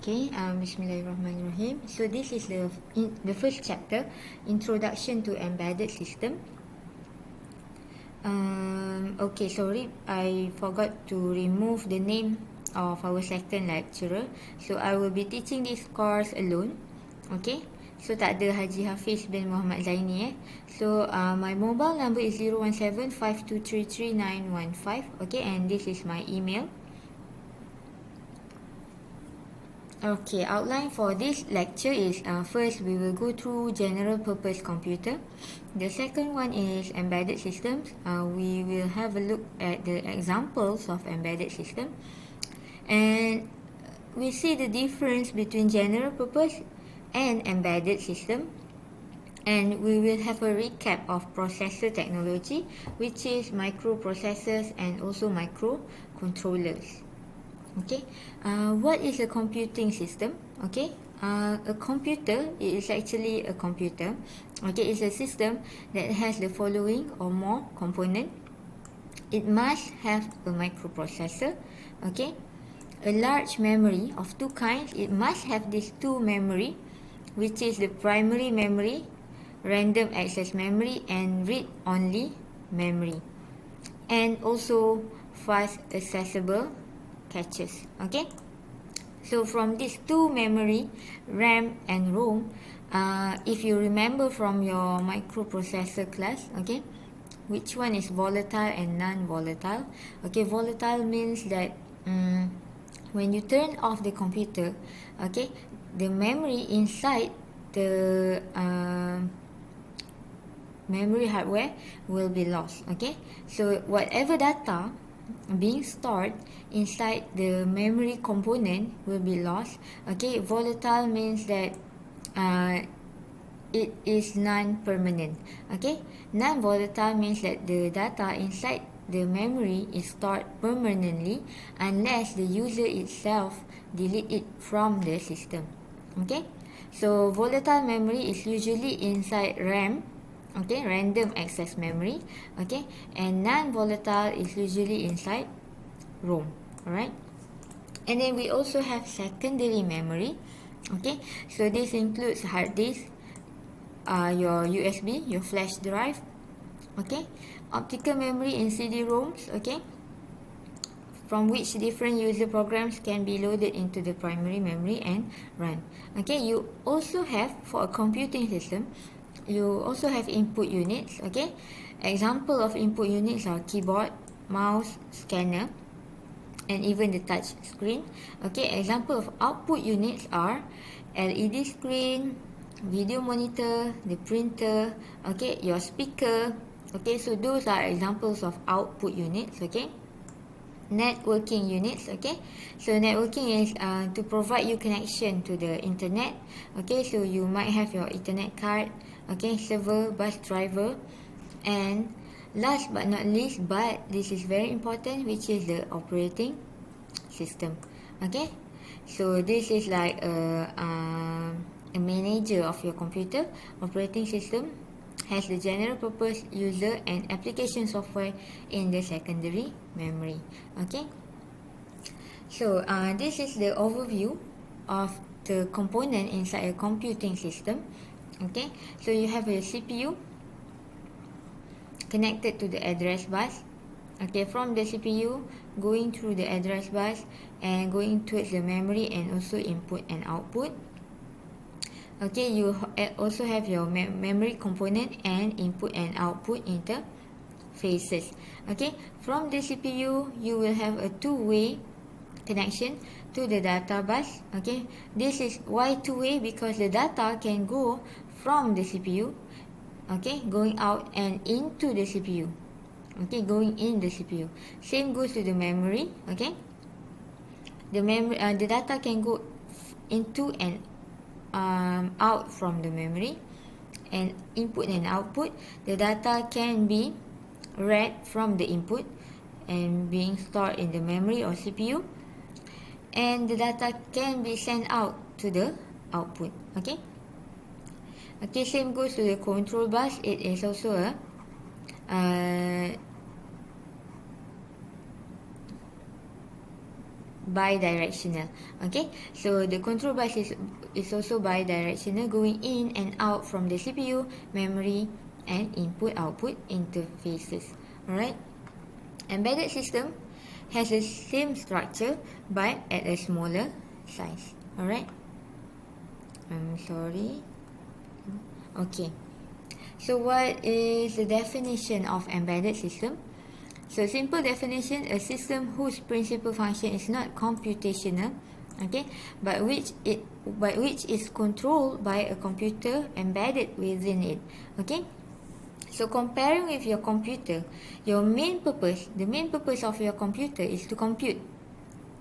Okay, Bismillahirrahmanirrahim. So this is the first chapter, Introduction to Embedded System. Okay, sorry, I forgot to remove the name of our second lecturer. So I will be teaching this course alone. Okay, so tak ada Haji Hafiz bin Muhammad Zaini. So my mobile number is 01752333915. Okay, and this is my email. Okay, outline for this lecture is first we will go through general purpose computer. The second one is embedded systems. We will have a look at the examples of embedded system, and we see the difference between general purpose and embedded system. And we will have a recap of processor technology, which is microprocessors and also microcontrollers. Okay, what is a computing system? Okay, a computer is actually a computer. Okay, it's a system that has the following or more component. It must have a microprocessor. Okay, a large memory of two kinds. It must have these two memory, which is the primary memory, random access memory, and read-only memory, and also fast accessible caches. Okay, so from these two memory, RAM and ROM, if you remember from your microprocessor class, okay, which one is volatile and non-volatile? Okay, volatile means that when you turn off the computer, okay, the memory inside the memory hardware will be lost. Okay, so whatever data being stored inside the memory component will be lost. Okay, volatile means that it is non-permanent. Okay, non-volatile means that the data inside the memory is stored permanently unless the user itself delete it from the system. Okay, so volatile memory is usually inside RAM. Okay, random access memory. Okay, and non-volatile is usually inside ROM. Alright, and then we also have secondary memory. Okay, so this includes hard disk, your USB, your flash drive. Okay, optical memory in CD-ROMs. Okay, from which different user programs can be loaded into the primary memory and run. Okay, you also have, for a computing system, you also have input units. Okay, example of input units are keyboard, mouse, scanner, and even the touch screen. Okay, example of output units are LED screen, video monitor, the printer, okay, your speaker. Okay, so those are examples of output units. Okay, networking units. Okay, so networking is to provide you connection to the internet. Okay, so you might have your Ethernet card, okay, server, bus driver, and last but not least, but this is very important, which is the operating system. Okay, so this is like a manager of your computer. Operating system has the general purpose user and application software in the secondary memory. Okay, so this is the overview of the component inside a computing system. Okay, so you have a CPU connected to the address bus. Okay, from the CPU going through the address bus and going towards the memory and also input and output. Okay, you also have your memory component and input and output interfaces. Okay, from the CPU you will have a two-way connection to the data bus. Okay, this is why two-way, because the data can go from the CPU, okay, going out and into the CPU. Okay, going in the CPU. Same goes to the memory. Okay, the memory, the data can go into and out from the memory, and input and output. The data can be read from the input and being stored in the memory or CPU, and the data can be sent out to the output. Okay. Okay, same goes to the control bus. It is also a bidirectional. Okay, so the control bus is also bidirectional, going in and out from the CPU, memory, and input-output interfaces. Alright, embedded system has the same structure but at a smaller size. Alright, I'm sorry. Okay, so what is the definition of embedded system? So simple definition: a system whose principal function is not computational, okay, but which is controlled by a computer embedded within it. Okay, so comparing with your computer, the main purpose of your computer is to compute.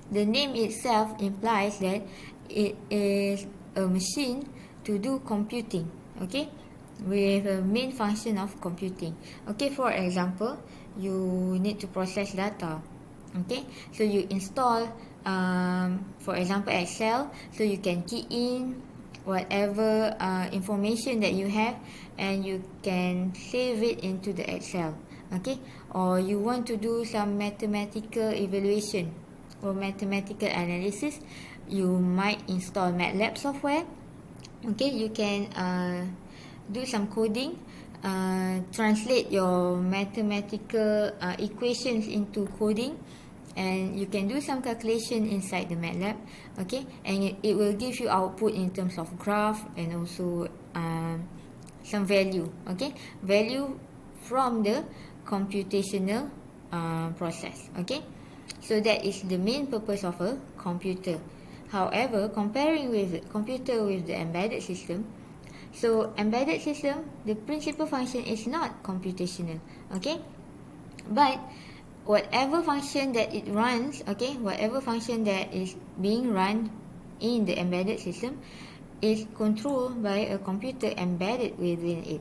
The name itself implies that it is a machine to do computing, okay, with a main function of computing. Okay, for example, you need to process data. Okay, so you install, for example, Excel, so you can key in whatever information that you have, and you can save it into the Excel. Okay, or you want to do some mathematical evaluation or mathematical analysis, you might install MATLAB software. Okay, you can do some coding, translate your mathematical equations into coding, and you can do some calculation inside the MATLAB. Okay, and it will give you output in terms of graph and also some value. Okay, value from the computational process. Okay, so that is the main purpose of a computer. However, comparing with computer with the embedded system, so embedded system, the principal function is not computational. Okay, but whatever function that it runs, okay, whatever function that is being run in the embedded system is controlled by a computer embedded within it.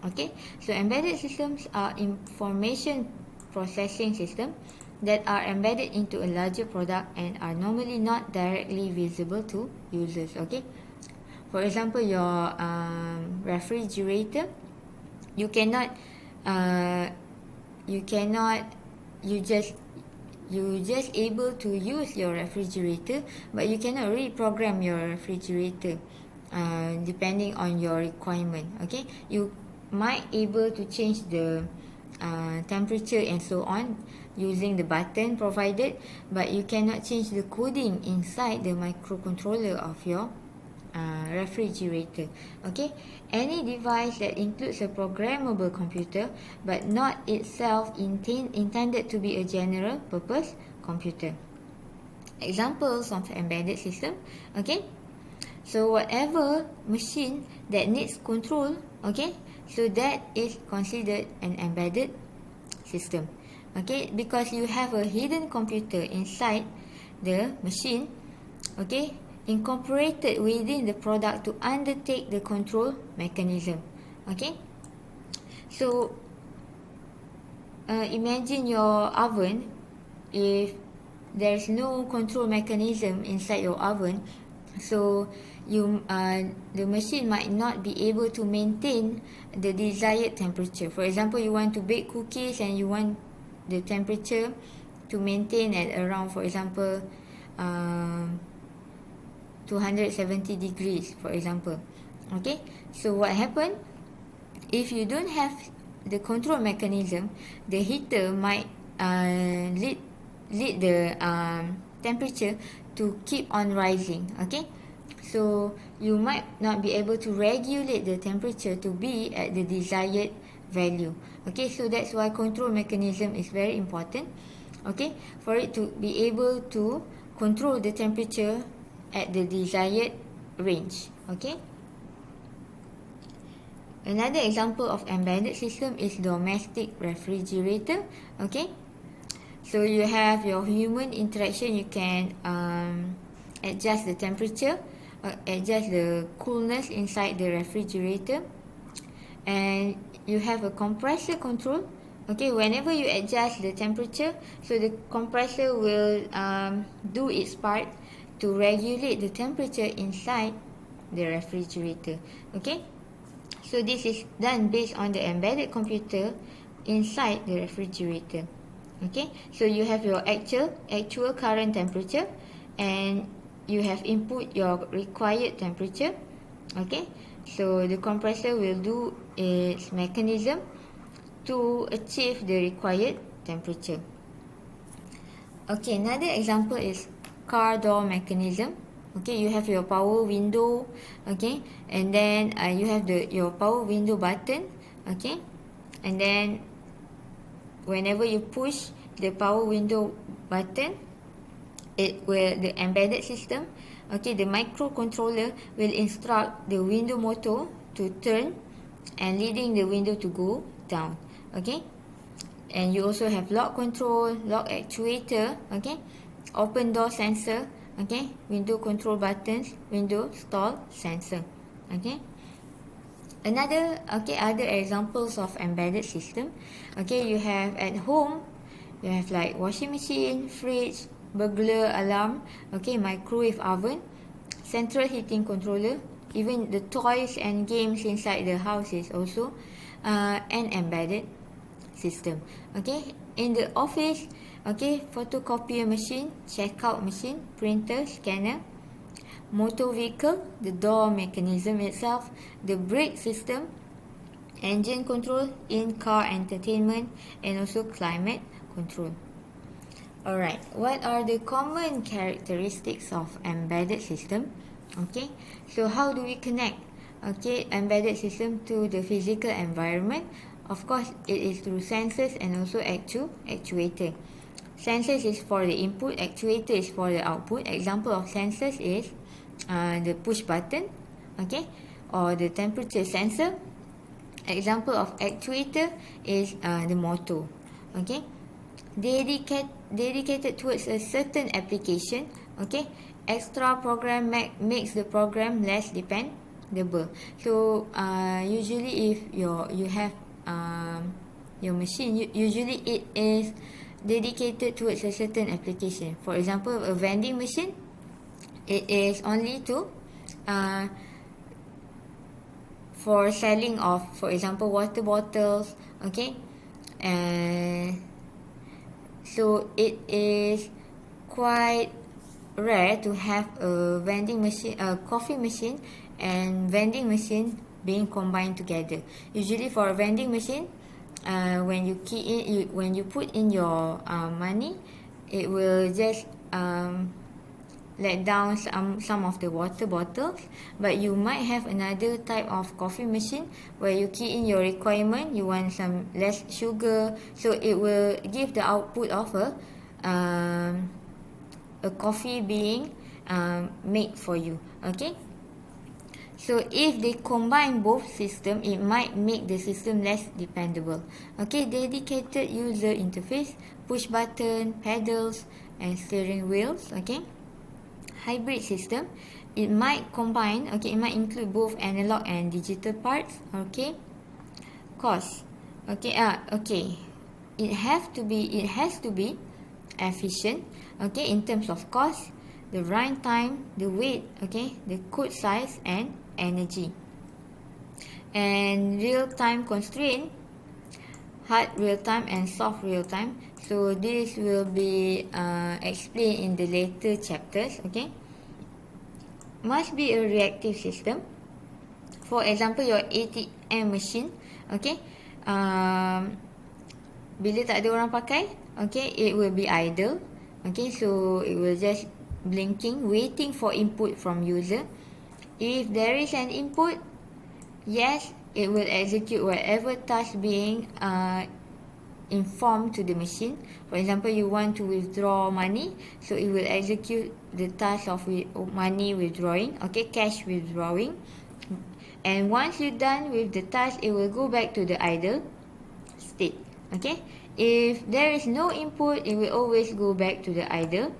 Okay, so embedded systems are information processing systems that are embedded into a larger product and are normally not directly visible to users. Okay, for example, your refrigerator, you cannot you just able to use your refrigerator, but you cannot reprogram your refrigerator depending on your requirement. Okay, you might able to change the temperature and so on using the button provided, but you cannot change the coding inside the microcontroller of your refrigerator. Okay, any device that includes a programmable computer but not itself intended to be a general purpose computer. Examples of embedded system. Okay, so whatever machine that needs control, okay, so that is considered an embedded system. Okay, because you have a hidden computer inside the machine, okay, incorporated within the product to undertake the control mechanism. Okay, so imagine your oven. If there is no control mechanism inside your oven, so the machine might not be able to maintain the desired temperature. For example, you want to bake cookies and you want the temperature to maintain at around, for example, 270 degrees, for example. Okay, so what happened if you don't have the control mechanism? The heater might lead the temperature to keep on rising. Okay, so you might not be able to regulate the temperature to be at the desired value. Okay, so that's why control mechanism is very important. Okay, for it to be able to control the temperature at the desired range. Okay, another example of embedded system is domestic refrigerator. Okay, so you have your human interaction. You can adjust the temperature, adjust the coolness inside the refrigerator, and you have a compressor control. Okay, whenever you adjust the temperature, so the compressor will do its part to regulate the temperature inside the refrigerator. Okay, so this is done based on the embedded computer inside the refrigerator. Okay, so you have your actual current temperature, and you have input your required temperature. Okay, so the compressor will do its mechanism to achieve the required temperature. Okay, another example is car door mechanism. Okay, you have your power window. Okay, and then you have your power window button. Okay, and then whenever you push the power window button, it will, the embedded system, okay, the microcontroller will instruct the window motor to turn and leading the window to go down. Okay, and you also have lock control, lock actuator, okay, open door sensor, okay, window control buttons, window stall sensor. Okay, other examples of embedded system. Okay, you have at home, you have like washing machine, fridge, burglar alarm, okay, microwave oven, central heating controller, even the toys and games inside the house is also an embedded system. Okay, in the office, okay, photocopier machine, checkout machine, printer, scanner, motor vehicle, the door mechanism itself, the brake system, engine control, in-car entertainment, and also climate control. Alright, what are the common characteristics of embedded system? Okay, so how do we connect, okay, embedded system to the physical environment? Of course, it is through sensors and also actuator. Sensors is for the input, actuator is for the output. Example of sensors is the push button, okay, or the temperature sensor. Example of actuator is the motor. Okay, dedicated towards a certain application. Okay, extra program makes the program less dependable. So usually if you have your machine, usually it is dedicated towards a certain application. For example, a vending machine, it is only to for selling of, for example, water bottles. Okay, so it is quite rare to have a vending machine, a coffee machine and vending machine being combined together. Usually for a vending machine, when you key in, when you put in your money, it will just let down some of the water bottles. But you might have another type of coffee machine where you key in your requirement, you want some less sugar, so it will give the output of a coffee being made for you. Okay, so if they combine both systems, it might make the system less dependable. Okay, dedicated user interface, push button, pedals, and steering wheels. Okay, hybrid system, it might combine, okay, it might include both analog and digital parts. Okay, cost, okay, it has to be efficient, okay, in terms of cost, the runtime, the weight, okay, the code size, and energy. And real-time constraint, hard real-time and soft real-time. So this will be explained in the later chapters. Okay, must be a reactive system. For example, your ATM machine, okay, bila tak ada orang pakai, okay, it will be idle. Okay, so it will just blinking, waiting for input from user. If there is an input, yes, it will execute whatever task being informed to the machine. For example, you want to withdraw money, so it will execute the task of money withdrawing, okay, cash withdrawing. And once you're done with the task, it will go back to the idle state. Okay, if there is no input, it will always go back to the idle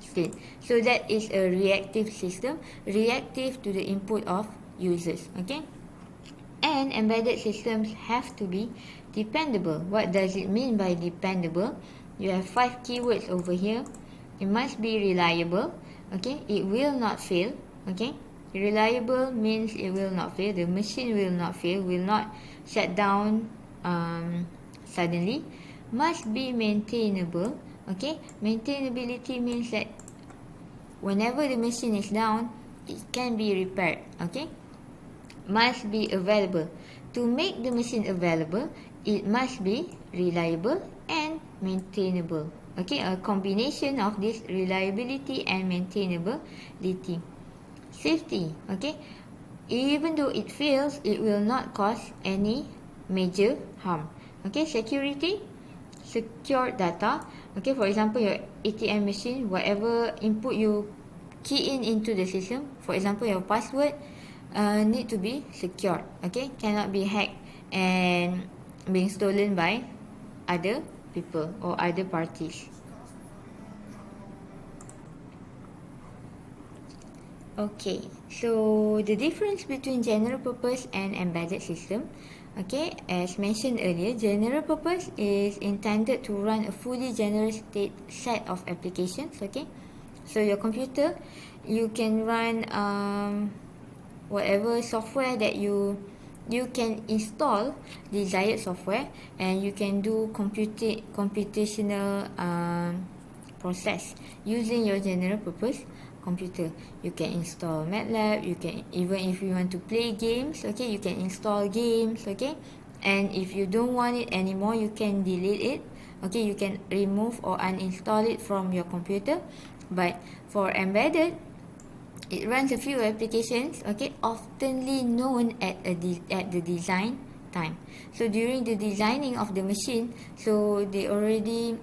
state. So that is a reactive system, reactive to the input of users. Okay, and embedded systems have to be dependable. What does it mean by dependable? You have 5 keywords over here. It must be reliable. Okay, it will not fail. Okay, reliable means it will not fail. The machine will not fail, will not shut down suddenly. must be maintainable. Okay, maintainability means that whenever the machine is down, it can be repaired. Okay, must be available. To make the machine available, it must be reliable and maintainable. Okay, a combination of this reliability and maintainability. Safety. Okay, even though it fails, it will not cause any major harm. Okay, security, secure data. Okay, for example, your ATM machine, whatever input you key in into the system, for example, your password need to be secured. Okay, cannot be hacked and being stolen by other people or other parties. Okay, so the difference between general purpose and embedded system. Okay, as mentioned earlier, general purpose is intended to run a fully general state set of applications. Okay, so your computer, you can run whatever software that you can install desired software, and you can do computational process using your general purpose computer. You can install MATLAB, you can, even if you want to play games, okay, you can install games, okay, and if you don't want it anymore, you can delete it. Okay, you can remove or uninstall it from your computer. But for embedded, it runs a few applications, okay, oftenly known at the design time. So during the designing of the machine, so they already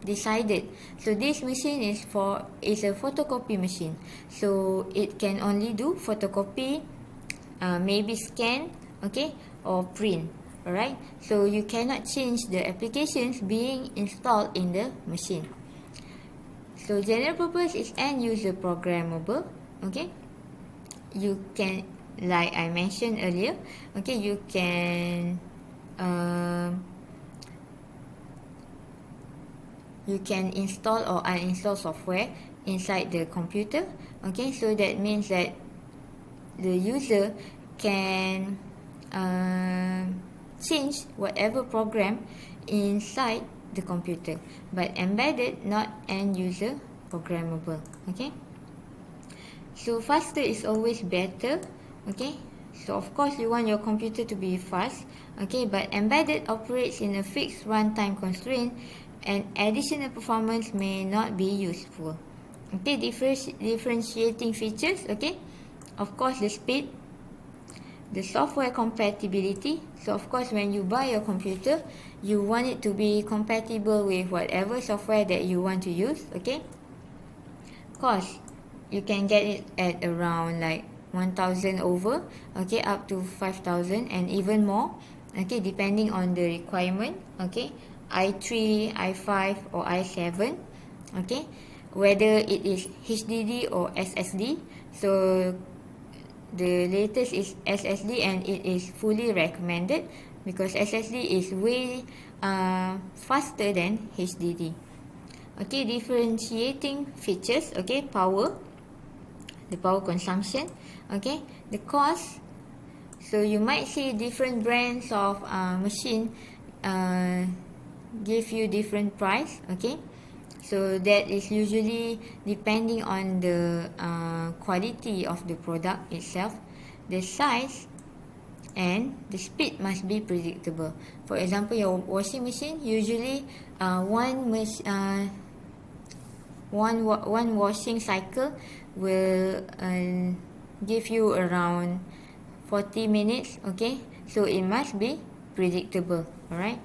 decided. So this machine is a photocopy machine. So it can only do photocopy, maybe scan, okay, or print. Alright. So you cannot change the applications being installed in the machine. So general purpose is end user programmable. Okay, you can, like I mentioned earlier, okay, you can install or uninstall software inside the computer. Okay, so that means that the user can change whatever program inside the computer, but embedded, not end user programmable. Okay, so faster is always better. Okay, so of course you want your computer to be fast. Okay, but embedded operates in a fixed runtime constraint, and additional performance may not be useful. Okay, differentiating features. Okay, of course the speed, the software compatibility. So of course when you buy your computer, you want it to be compatible with whatever software that you want to use. Okay, cost, you can get it at around like 1,000 over, okay, up to 5,000 and even more, okay, depending on the requirement. Okay, i3, i5 or i7. Okay, whether it is HDD or SSD. So the latest is SSD, and it is fully recommended because SSD is way faster than HDD. Okay, differentiating features. Okay, power, the power consumption. Okay, the cost. So you might see different brands of machine give you different price. Okay, so that is usually depending on the quality of the product itself. The size and the speed must be predictable. For example, your washing machine, usually one washing cycle will give you around 40 minutes. Okay, so it must be predictable. Alright.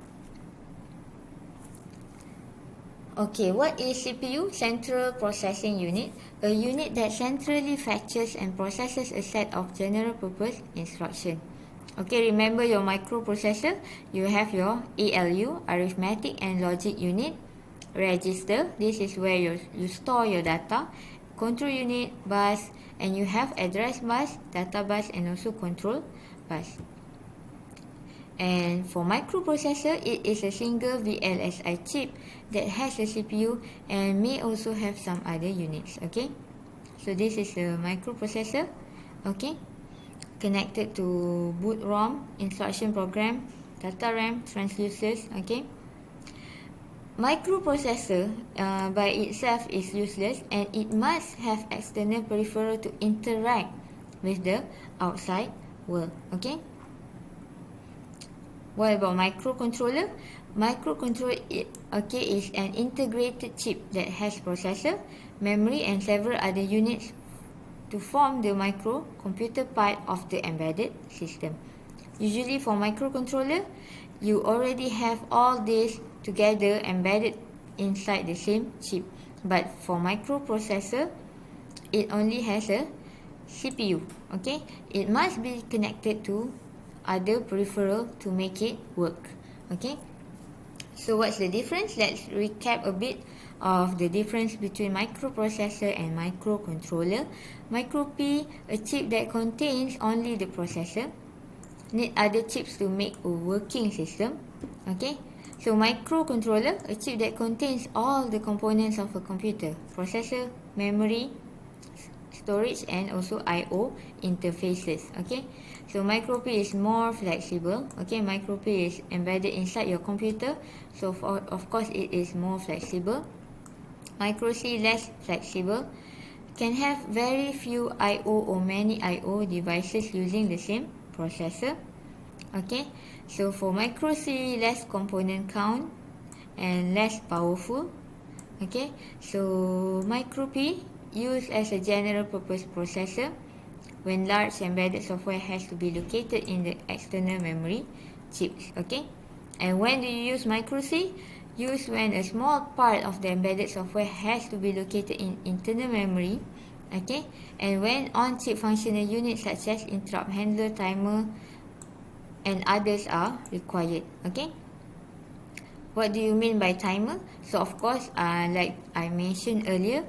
Okay, what is CPU? Central Processing Unit. A unit that centrally fetches and processes a set of general purpose instructions. Okay, remember your microprocessor, you have your ALU, arithmetic and logic unit. Register, this is where you store your data. Control unit, bus, and you have address bus, data bus, and also control bus. And for microprocessor, it is a single VLSI chip that has a CPU and may also have some other units. Okay, so this is the microprocessor. Okay, connected to boot ROM, instruction program, data RAM, transducers. Okay. Microprocessor by itself is useless, and it must have external peripheral to interact with the outside world. Okay. What about microcontroller? Microcontroller is an integrated chip that has processor, memory, and several other units to form the microcomputer part of the embedded system. Usually for microcontroller, you already have all this together embedded inside the same chip. But for microprocessor, it only has a CPU. Okay, it must be connected to other peripheral to make it work. Okay, so what's the difference? Let's recap a bit of the difference between microprocessor and microcontroller. Micro P, a chip that contains only the processor, need other chips to make a working system. Okay, so microcontroller, a chip that contains all the components of a computer: processor, memory, storage, and also I/O interfaces. Okay, so micro P is more flexible. Okay, micro P is embedded inside your computer, so of course it is more flexible. Micro C less flexible, can have very few I/O or many I/O devices using the same processor. Okay, so for micro C, less component count and less powerful. Okay, so micro P used as a general purpose processor when large embedded software has to be located in the external memory chips. Okay, and when do you use micro C? Used when a small part of the embedded software has to be located in internal memory. Okay, and when on-chip functional units such as interrupt handler, timer, and others are required. Okay, what do you mean by timer? So of course, like I mentioned earlier,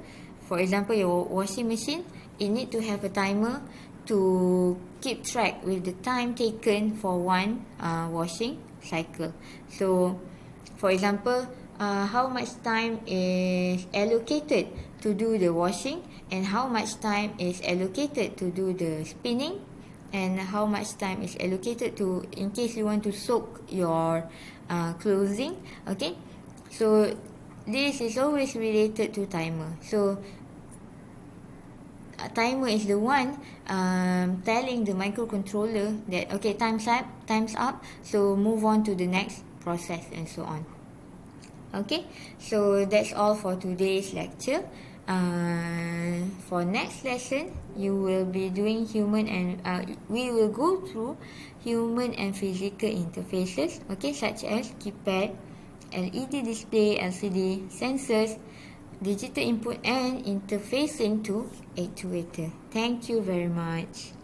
for example, your washing machine, it need to have a timer to keep track with the time taken for one washing cycle. So for example, how much time is allocated to do the washing, and how much time is allocated to do the spinning, and how much time is allocated to, in case you want to soak your clothing. Okay, so this is always related to timer. So timer is the one telling the microcontroller that okay, time's up, so move on to the next process and so on. Okay, so that's all for today's lecture. For next lesson, you will be doing human and we will go through human and physical interfaces. Okay, such as keypad, LED display, LCD, sensors, digital input, and interfacing to actuator. Thank you very much.